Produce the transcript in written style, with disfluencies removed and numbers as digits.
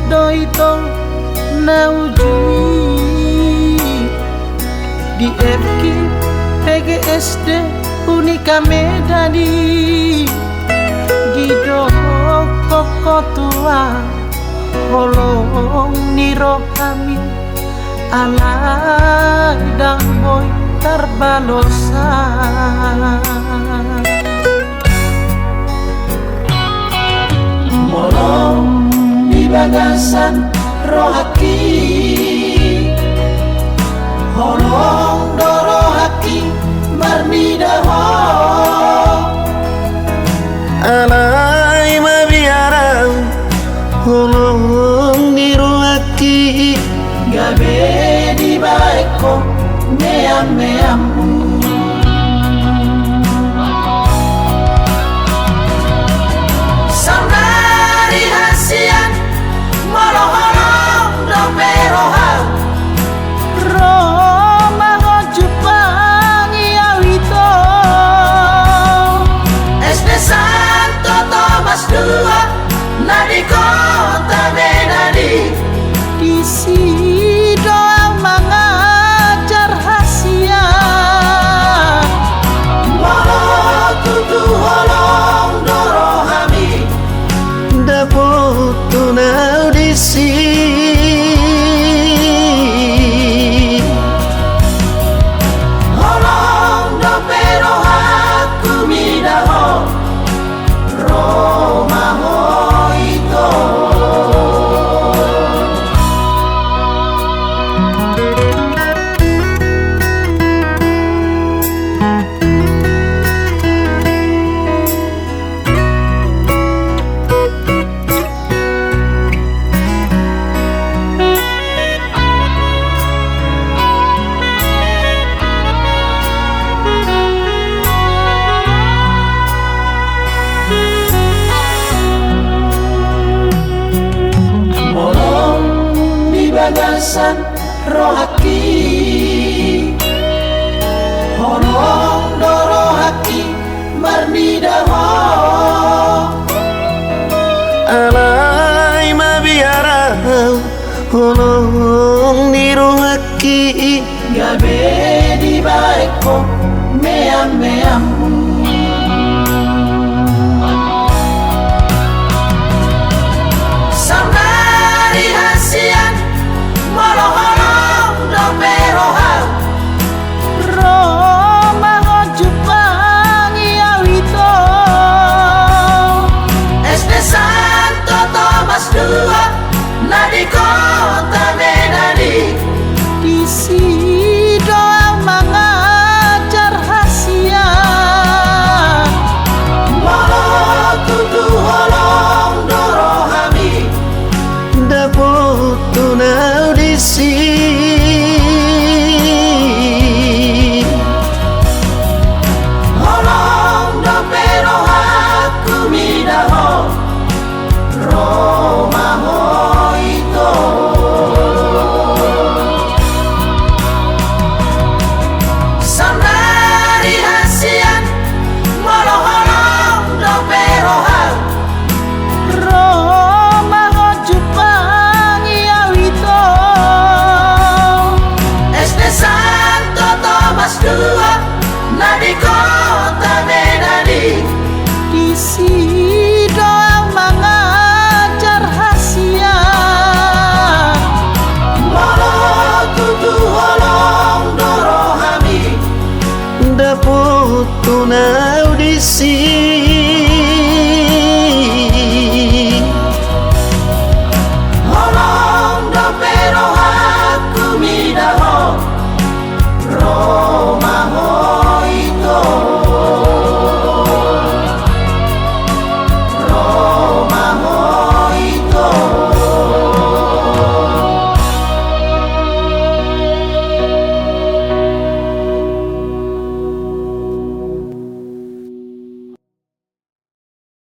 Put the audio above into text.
doito nauji di FK PGSD Unika Medani Gido koko tua holong niro kami alai dan boy terbalosa molong di bagasan rohaki holong dorohaki marnidaho alai mabiara holong nirohaki gabe di baiko meam samari hasian moloholong domeroha Roma Jepang Iawito SD Santo Thomas II Nadi Kota Medani di sido mengajar hasia walau tutu holong dorohami dapot tunau di holong dopero aku midaho Roma hoito bagasan rohaki holong dorohaki marnidaho alai mabiara holong nirohaki gabe di baiko meam samari hasian moloholong domeroha Roma Jepang Iawito SD Santo Thomas II Nadi Kota Medani di sido mengajar hasia walau tutu holong dorohami dapot tunau di holong dopero aku midaho Roma hoito samari hasian moloholong dopero Roma Jepang Iawito SD Santo Thomas II Nadi Kota Medani di sido mengajar hasia walau tutu holong dorohami dapot tunau di